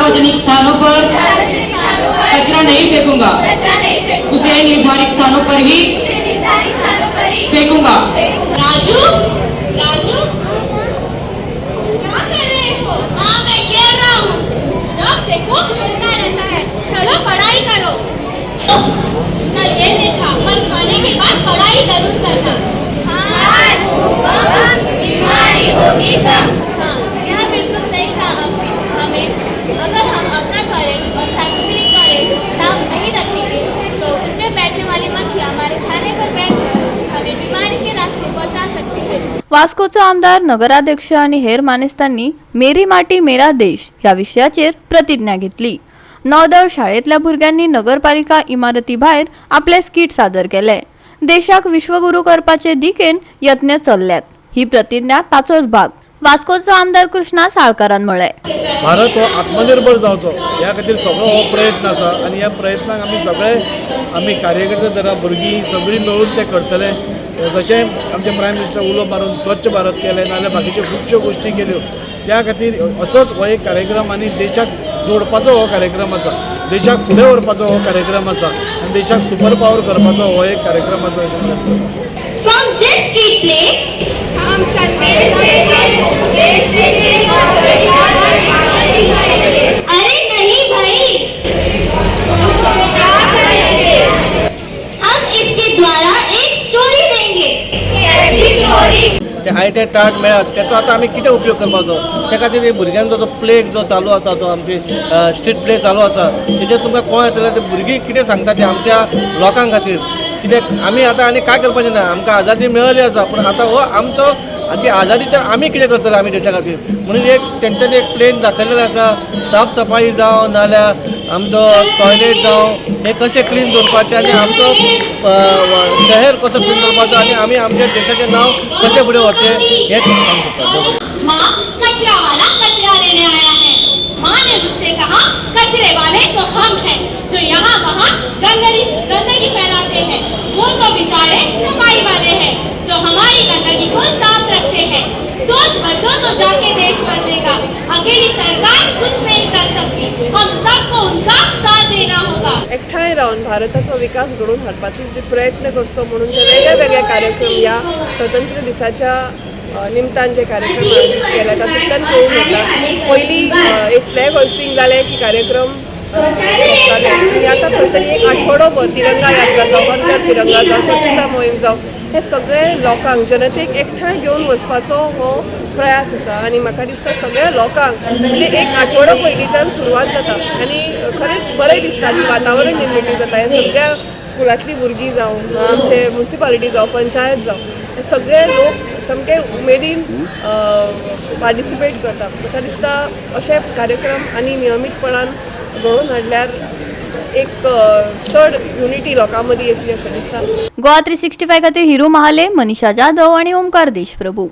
सार्वजनिक स्थानों पर कचरा नहीं फेंकूंगा। उसे निर्धारित स्थानों पर ही फेंकूंगा। राजू, राजू, क्या कर रहे हो? हाँ, मैं खेल रहा हूँ। जब देखो खेलता रहता है। चलो पढ़ाई करो। चल ये देखा, फल खाने के बाद पढ़ाई जरूर करना। बीमारी होगी तब। हाँ, यह बिल्कुल सही कहा आपने। अगर हम अपना टॉयलेट और सार्वजनिक टॉयलेट साफ नहीं रखेंगे तो उनमें बैठने वाली मक्खियाँ हमारे खाने पर बैठकर हमें बीमारी के रास्ते पहुंचा सकती है। वास्कोचे आमदार, नगराध्यक्ष आणि हेर मानेस्तांनी मेरी माटी मेरा देश या विषयाचेर प्रतिज्ञा घेतली। नौदळ शाळेतल्या भुरग्यांनी नगरपालिका इमारती भायर आपले स्किट सादर केले। देशाक विश्वगुरू करपाचे दिकेन यत्न चल्ल्यात। ही प्रतिज्ञा ताचोच भाग। वास्कोचो आमदार कृष्णा साळकारान म्हळे, भारत हो आत्मनिर्भर जावचो ह्या खातीर सगळो हो प्रयत्न आसा आनी ह्या प्रयत्नाक आमी कार्यकर्ते धरा भुरगीं सगळीं मेळून ते करतले। जशें आमचे प्रायम मिनिस्टर उलो मारून स्वच्छ भारत केलें नाजाल्यार बाकीच्यो खुबश्यो गोश्टी केल्यो त्या खातीर असोच हो एक कार्यक्रम आनी देशाक जोडपाचो हो कार्यक्रम आसा, देशाक फुडें व्हरपाचो हो कार्यक्रम आसा आनी देशाक सुपर पावर करपाचो हो एक कार्यक्रम आसा अशें म्हणटा। From this street play, हम अरे नहीं भाई, हम इसके द्वारा एक स्टोरी देंगे। कैसी स्टोरी? आयते टाट मेळ्ळात त्याचो आतां आमी कितें उपयोग करपाचो त्या खातीर भुरग्यांचो जो प्ले जो चालू आसा तो आमची स्ट्रीट प्ले चालू आसा तेजेर तुमकां कळ्ळें येतलें ते भुरगीं कितें सांगता ते आमच्या लोकां खातीर। कित्याक आमी आतां आनी काय करपाचें ना, आमकां आजादी मेळ्ळी आसा पूण आतां हो आमचो ती आजादीचेर आमी कितें करतले आमी देशा खातीर म्हणून एक तेंच्यांनी एक प्लेन दाखयलेलें आसा। साफ सफाई जावं नाल्यार आमचो टॉयलेट जावं हे कशें क्लीन दवरपाचें आनी आमचो शहर कसो क्लीन दवरपाचो आनी आमी आमच्या देशाचें नांव कशें फुडें व्हरचें हें सांगूंक शकता। माँ, कचरा वाला कचरा लेने आया है। माँ ने मुझसे कहा कचरे वाले तो हम हैं जो यहाँ वहाँ गंदगी फैलाते हैं। वो तो बेचारे सफाई वाले हैं जो हमारी गंदगी को साफ रखते हैं। सोच बदलो तो जाके देश बदलेगा। अकेली सरकार कुछ नहीं कर सकती, हम सबको उनका साथ देना होगा। एकठांय रावन भारताचो विकास घडोवन हाडपाचे जे प्रयत्न करचो म्हणून जे वेगळे वेगळे कार्यक्रम ह्या स्वतंत्र दिसाच्या निमतान जे कार्यक्रम आयोजीत केले तातूंतल्यान पळोवंक येता। पयलीं एक फ्लॅग होस्टिंग जालें की कार्यक्रम सोंपताले आनी आतां खंय तरी एक आठवडोभर तिरंगा यात्रा जावं, हर तिरंगा जावं, स्वच्छता मोहीम जावं, हे सगळे लोकांक जनतेक एकठांय घेवन वचपाचो हो प्रयास आसा। आनी म्हाका दिसता सगळ्या लोकांक म्हणजे एक आठवडो पयलींच्यान सुरवात जाता आनी खरेंच बरें दिसता की वातावरण निर्मिती जाता। हे सगळ्या स्कुलांतलीं भुरगीं जावं, आमचे म्युनिसिपालिटी जावं, पंचायत जावं, हे सगळे लोक सामके उमेदीन पार्टिसिपेट करता। म्हाका दिसता अशे कार्यक्रम आनी नियमीतपणान घडोवन हाडल्यार एक चड युनिटी लोकां मदीं येतली अशें दिसता। गोवा 365 खातीर हिरू महाले, मनीषा जाधव आणि ओमकार देशप्रभू।